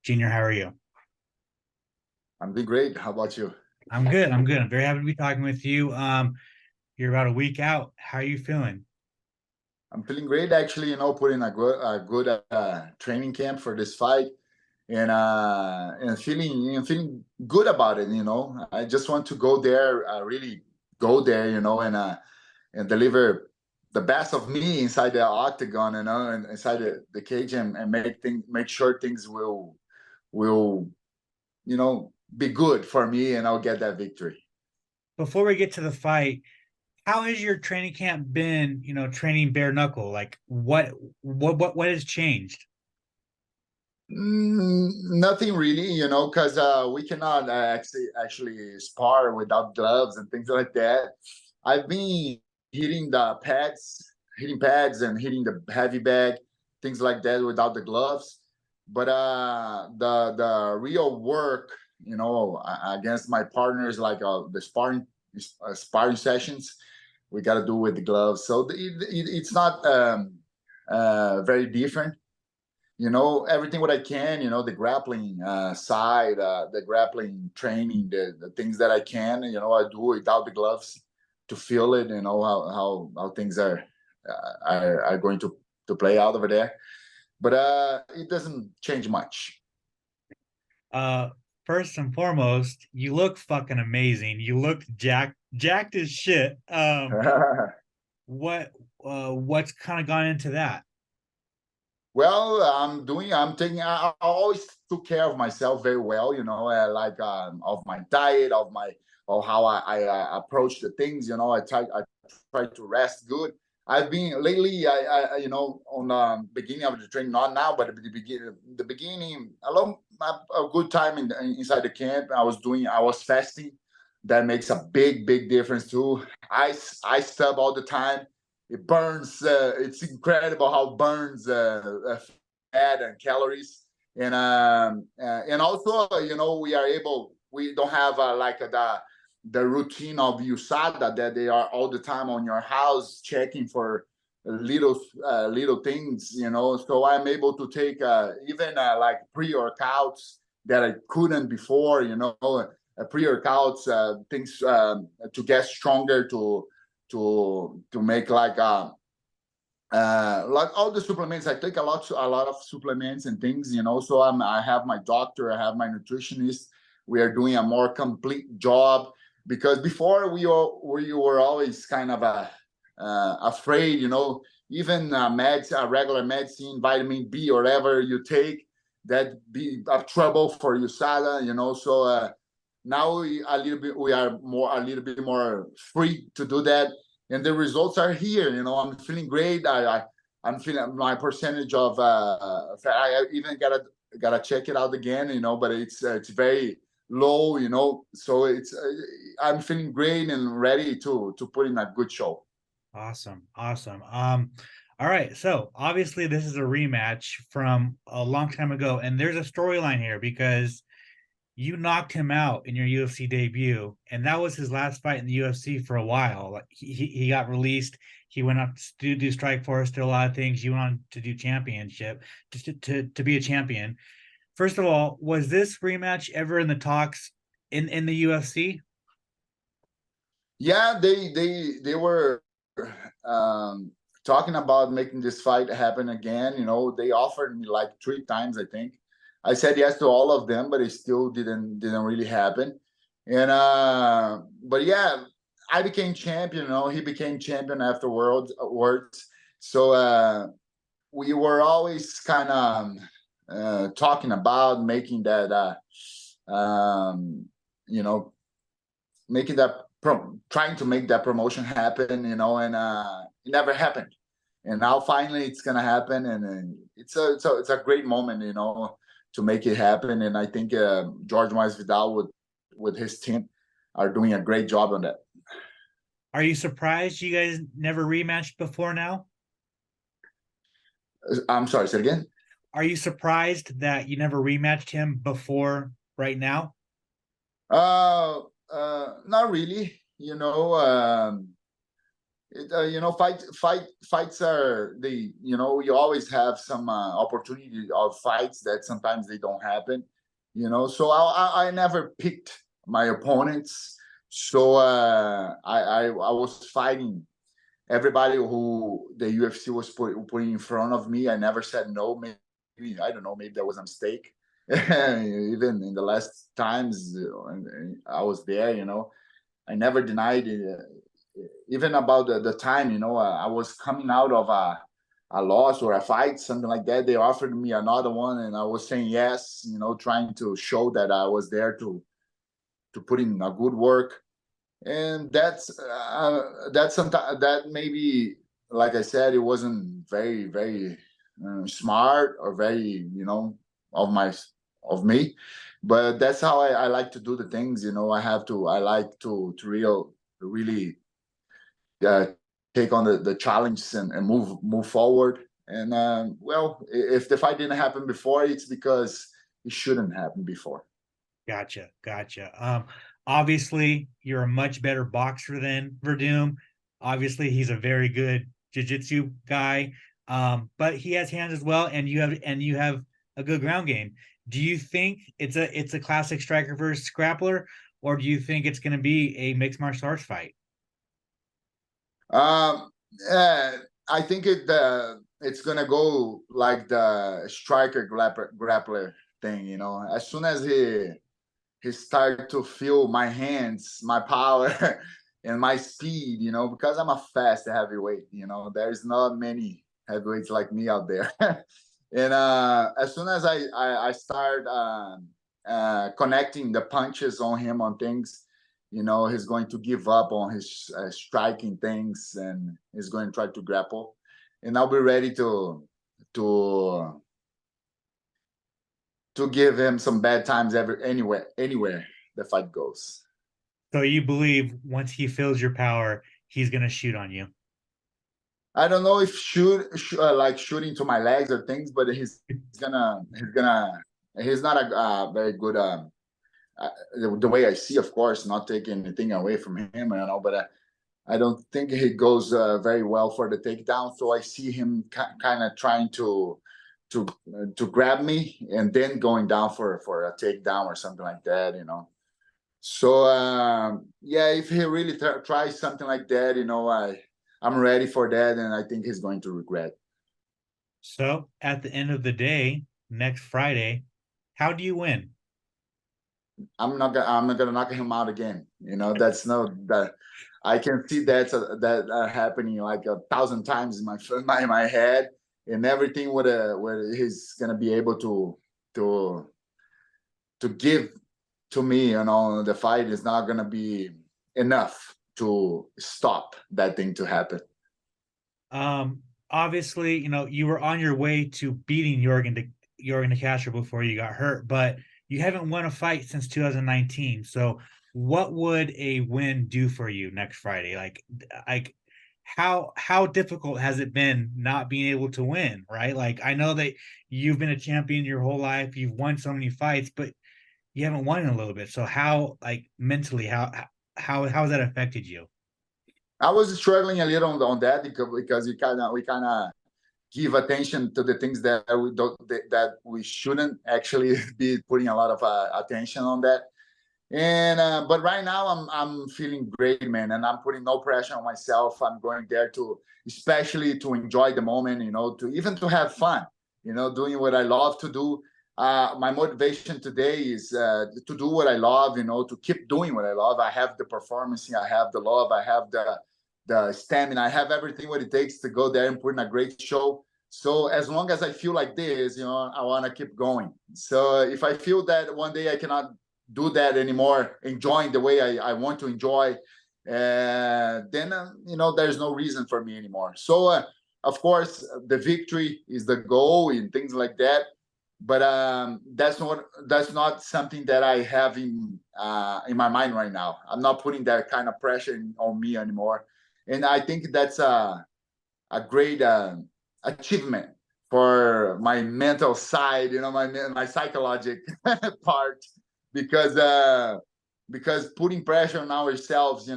Junior, how are you? I'm doing great. How about you? I'm good. I'm good. I'm very happy to be talking with you. You're about a week out. How are you feeling? I'm feeling great, actually. Putting a good training camp for this fight, and feeling good about it. I just want to go there, really go there, and deliver the best of me inside the octagon, and inside the cage, and make sure things will be good for me, and I'll get that victory. Before we get to the fight, how has your training camp been, training bare knuckle? Like what has changed? Nothing really, because we cannot actually spar without gloves and things like that. I've been hitting the pads, hitting pads, and hitting the heavy bag, things like that without the gloves. But the real work, against my partners, like the sparring sessions, we got to do with the gloves. So it's not very different. Everything what I can, the grappling side, the grappling training, the things that I can, I do without the gloves to feel it, how things are going to play out over there. But it doesn't change much. Uh, First and foremost, you look fucking amazing. You look jacked as shit. What what's kind of gone into that? Well, I'm taking, I always took care of myself very well, like of my diet, of how I approach the things, I try to rest good. I've been lately, on the beginning of the training, not now, but at the beginning, a good time inside the camp, I was fasting. That makes a big difference too. I stub all the time. It burns. It's incredible how it burns fat and calories, and also, we don't have like the routine of USADA that they are all the time on your house checking for little things. So I'm able to take even like pre-workouts that I couldn't before. Pre-workouts, things to get stronger, to make like all the supplements. I take a lot of supplements and things, so I have my doctor, I have my nutritionist. We are doing a more complete job, because before we were always kind of afraid, even regular medicine, vitamin B or whatever you take, that be a trouble for USADA, so now we are a little bit more free to do that, and the results are here. I'm feeling great. I'm feeling my percentage of fat. I even gotta check it out again. But it's very low. So I'm feeling great and ready to put in a good show. Awesome. Awesome. All right. So obviously this is a rematch from a long time ago, and there's a storyline here because you knocked him out in your UFC debut, and that was his last fight in the UFC for a while. Like he got released. He went up to do Strike Force, did a lot of things. You went on to do championship, to be a champion. First of all, was this rematch ever in the talks in the UFC? Yeah, they were um, talking about making this fight happen again. They offered me like 3 times, I think. I said yes to all of them, but it still didn't really happen. And but yeah, I became champion. He became champion afterwards. So we were always kind of talking about making that, you know, making that trying to make that promotion happen, and it never happened. And now finally it's gonna happen, and it's a great moment, to make it happen. And I think George Masvidal with his team are doing a great job on that. Are you surprised you guys never rematched before now? I'm sorry, say it again. Are you surprised that you never rematched him before right now? Not really. Fights are you always have some opportunity of fights that sometimes they don't happen. So I never picked my opponents. So I was fighting everybody who the UFC was putting in front of me. I never said no. Maybe I don't know. Maybe that was a mistake. Even in the last times I was there, I never denied it. Even about the time, I was coming out of a loss or a fight, something like that. They offered me another one, and I was saying yes, trying to show that I was there to put in a good work. And that's sometimes that maybe, like I said, it wasn't very very smart or very of my of me, but that's how I like to do the things. I like to really uh, take on the challenge and move forward. And well, if the fight didn't happen before, it's because it shouldn't happen before. Gotcha, gotcha. Obviously, you're a much better boxer than Verdum. Obviously, he's a very good jiu-jitsu guy. But he has hands as well, and you have a good ground game. Do you think it's a classic striker versus grappler, or do you think it's going to be a mixed martial arts fight? Um, uh, I think it's gonna go like the striker grappler thing. As soon as he started to feel my hands, my power, and my speed. Because I'm a fast heavyweight. There's not many heavyweights like me out there. And as soon as I start connecting the punches on him on things, he's going to give up on his striking things, and he's going to try to grapple, and I'll be ready to to give him some bad times anywhere the fight goes. So you believe once he feels your power, he's going to shoot on you? I don't know if like shooting to my legs or things, but he's not a very good the way I see, of course, not taking anything away from him, but I don't think he goes very well for the takedown. So I see him kind of trying to grab me and then going down for a takedown or something like that. So yeah, if he really tries something like that, I'm ready for that, and I think he's going to regret. So at the end of the day, next Friday, how do you win? I'm not gonna knock him out again. That's no that I can see that happening like 1,000 times in my head, and everything what he's gonna be able to to give to me. The fight is not gonna be enough to stop that thing to happen. Obviously, you were on your way to beating Jorgen de Castro before you got hurt, but you haven't won a fight since 2019. So, what would a win do for you next Friday? Like how difficult has it been not being able to win? Right? Like I know that you've been a champion your whole life, you've won so many fights, but you haven't won in a little bit. So, how like mentally, how has that affected you? I was struggling a little on that because we kind of give attention to the things that we don't that we shouldn't actually be putting a lot of attention on that. And but right now I'm feeling great, man, and I'm putting no pressure on myself. I'm going there to especially to enjoy the moment, to even to have fun, doing what I love to do. My motivation today is to do what I love, to keep doing what I love. I have the performance, I have the love, I have the stamina, I have everything what it takes to go there and put in a great show. So as long as I feel like this, I want to keep going. So if I feel that one day I cannot do that anymore, enjoying the way I want to enjoy, then there's no reason for me anymore. So of course the victory is the goal and things like that, but that's not something that I have in my mind right now. I'm not putting that kind of pressure on me anymore, and I think that's a great achievement for my mental side, my psychological part, because because putting pressure on ourselves,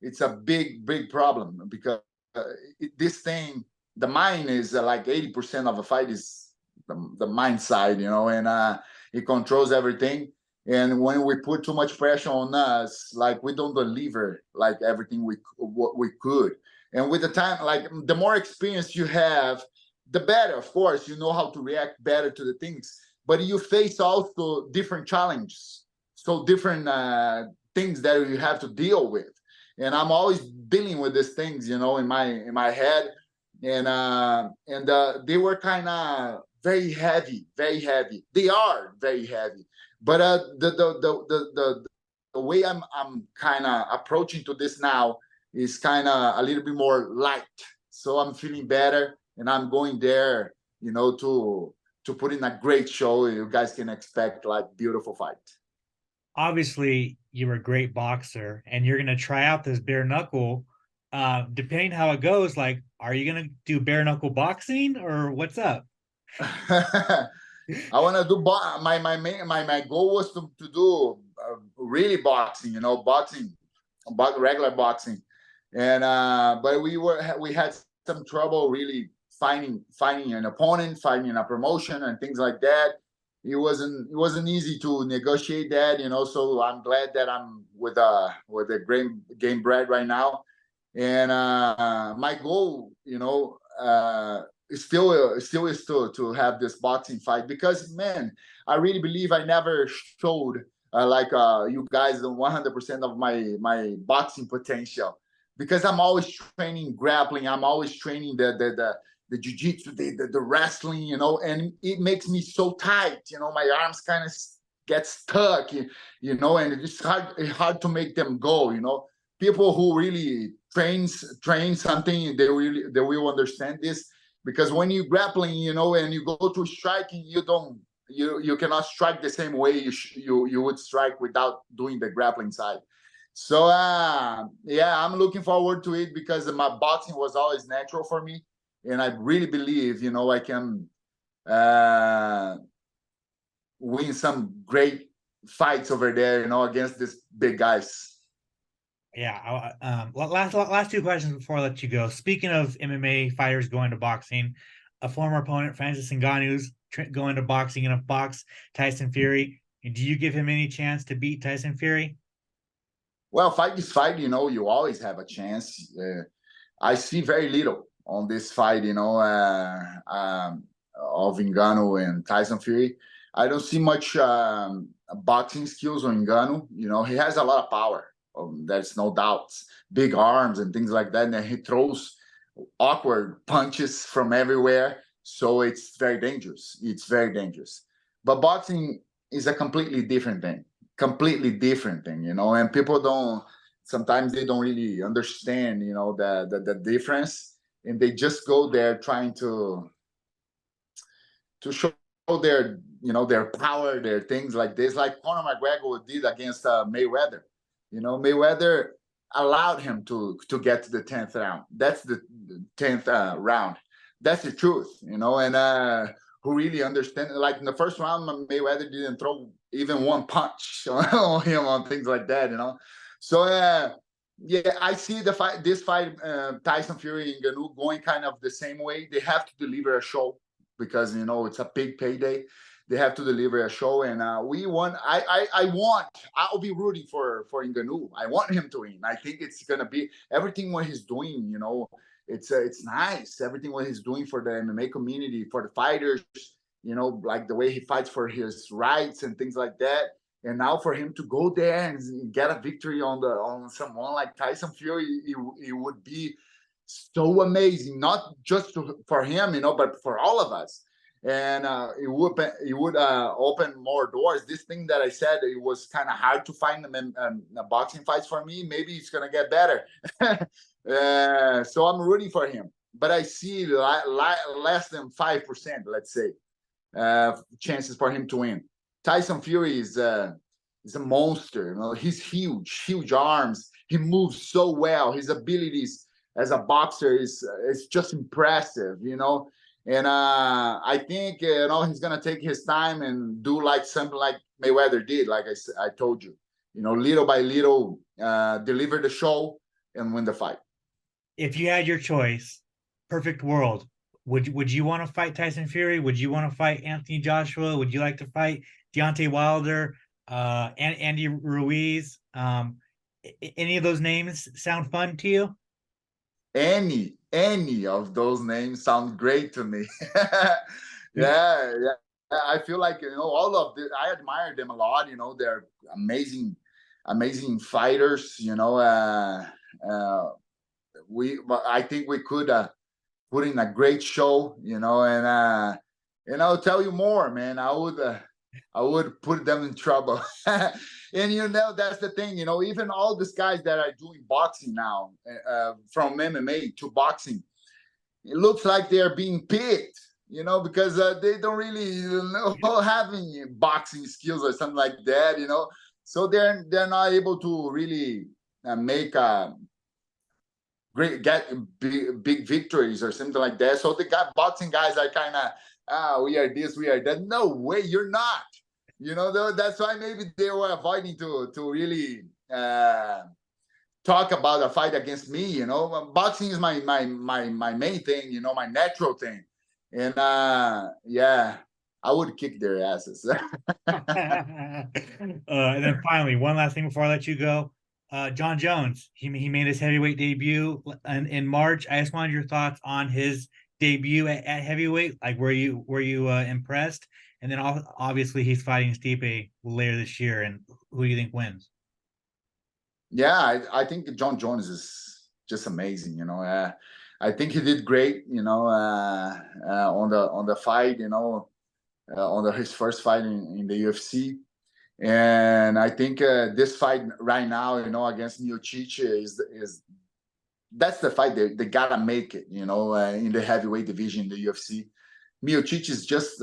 it's a big problem, because this thing, the mind is like 80% of a fight is the mind side, and it controls everything. And when we put too much pressure on us, like we don't deliver like everything what we could. And with the time, like the more experience you have, the better. Of course, you know how to react better to the things. But you face also different challenges, so different things that you have to deal with. And I'm always dealing with these things, in my head. And they were kind of very heavy, very heavy. They are very heavy, but the way I'm kind of approaching to this now is kind of a little bit more light. So I'm feeling better, and I'm going there, to put in a great show. You guys can expect like beautiful fight. Obviously, you're a great boxer, and you're gonna try out this bare knuckle. Depending how it goes, like, are you gonna do bare knuckle boxing or what's up? I want to do my goal was to do really boxing, boxing, regular boxing, and but we had some trouble really finding an opponent, finding a promotion, and things like that. It wasn't easy to negotiate that, So I'm glad that I'm with a great game bred right now, and my goal, still is to have this boxing fight, because man, I really believe I never showed you guys 100% of my boxing potential, because I'm always training grappling, I'm always training the jiu-jitsu, the wrestling, and it makes me so tight, my arms kind of get stuck, and it's hard to make them go, people who really train something, they will understand this, because when you grappling, and you go to striking, you cannot strike the same way you would strike without doing the grappling side. So yeah, I'm looking forward to it, because my boxing was always natural for me, and I really believe, I can win some great fights over there, against these big guys. Yeah. Last two questions before I let you go. Speaking of MMA fighters going to boxing, a former opponent, Francis Ngannou's going to boxing and a box Tyson Fury. Do you give him any chance to beat Tyson Fury? Well, fight is fight, you always have a chance. I see very little on this fight, of Ngannou and Tyson Fury. I don't see much boxing skills on Ngannou. He has a lot of power. There's no doubts. Big arms and things like that. And he throws awkward punches from everywhere. So it's very dangerous. It's very dangerous. But boxing is a completely different thing. Completely different thing, and people sometimes they don't really understand, the difference, and they just go there trying to show their power, their things like this, like Conor McGregor did against Mayweather. Mayweather allowed him to get to the 10th round. That's the 10th round. That's the truth, and who really understand, like in the first round, Mayweather didn't throw even one punch on him, on things like that, So yeah, I see this fight, Tyson Fury and Ngannou, going kind of the same way. They have to deliver a show, because it's a big payday. They have to deliver a show, and we want. I'll be rooting for Ngannou. I want him to win. I think it's gonna be everything what he's doing. It's nice. Everything what he's doing for the MMA community, for the fighters. Like the way he fights for his rights and things like that. And now for him to go there and get a victory on someone like Tyson Fury, it would be so amazing, not just for him, but for all of us. And it would open more doors. This thing that I said, it was kind of hard to find boxing fights for me. Maybe it's gonna get better. So I'm rooting for him, but I see less than 5%, let's say, chances for him to win. Tyson Fury is a monster. He's huge, huge arms. He moves so well. His abilities as a boxer is just impressive. And I think he's gonna take his time and do like something like Mayweather did. Like I told you, little by little, deliver the show and win the fight. if you had your choice, perfect world, would you want to fight Tyson Fury? Would you want to fight Anthony Joshua? Would you like to fight Deontay Wilder, Andy Ruiz? Any of those names sound fun to you? Any of those names sound great to me. Yeah, yeah. I feel like, all of the, I admire them a lot. They're amazing, amazing fighters. I think we could put in a great show. And I'll tell you more, man. I would put them in trouble. And that's the thing. Even all these guys that are doing boxing now, from MMA to boxing, it looks like they're being picked. Because they don't really have any boxing skills or something like that. So they're not able to really make get big victories or something like that. So the boxing guys are kind of, we are this, we are that. No way, you're not. That's why maybe they were avoiding to really talk about a fight against me. Boxing is my main thing. My natural thing, and yeah, I would kick their asses. And then finally, one last thing before I let you go. John Jones, he made his heavyweight debut in March. I just wanted your thoughts on his debut at heavyweight. Like, were you impressed? And then obviously he's fighting Stipe later this year. And who do you think wins? Yeah, I think John Jones is just amazing. I think he did great. On the fight. On his first fight in the UFC. And I think this fight right now, against Miocic is that's the fight they gotta make it. In the heavyweight division in the UFC. Miocic is just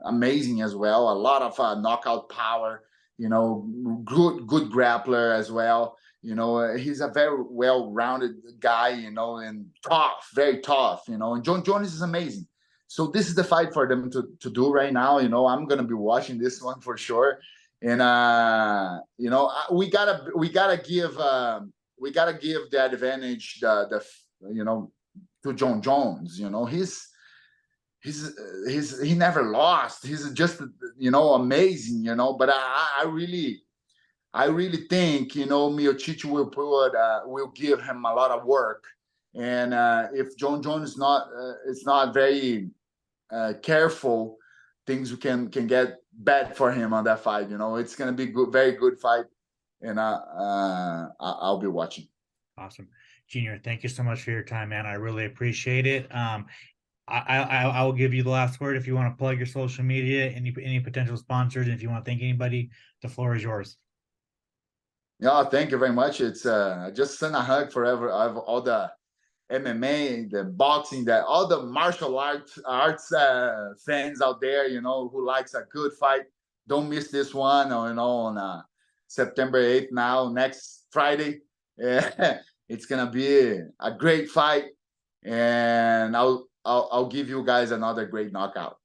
amazing as well. A lot of knockout power. Good grappler as well. He's a very well-rounded guy. And tough, very tough. And John Jones is amazing. So this is the fight for them to do right now. I'm gonna be watching this one for sure. And we gotta give the advantage to John Jones. He never lost. He's just amazing. But I really think Miocic will give him a lot of work. And if John Jones is not very careful, things can get bad for him on that fight. It's gonna be good, very good fight, and I'll be watching. Awesome. Junior, thank you so much for your time, man. I really appreciate it. I will give you the last word if you want to plug your social media, any potential sponsors, and if you want to thank anybody, the floor is yours. Yeah, thank you very much. It's just send a hug forever of all the MMA, the boxing, all the martial arts fans out there, who likes a good fight. Don't miss this one, on September 8th now, next Friday. It's gonna be a great fight, and I'll give you guys another great knockout.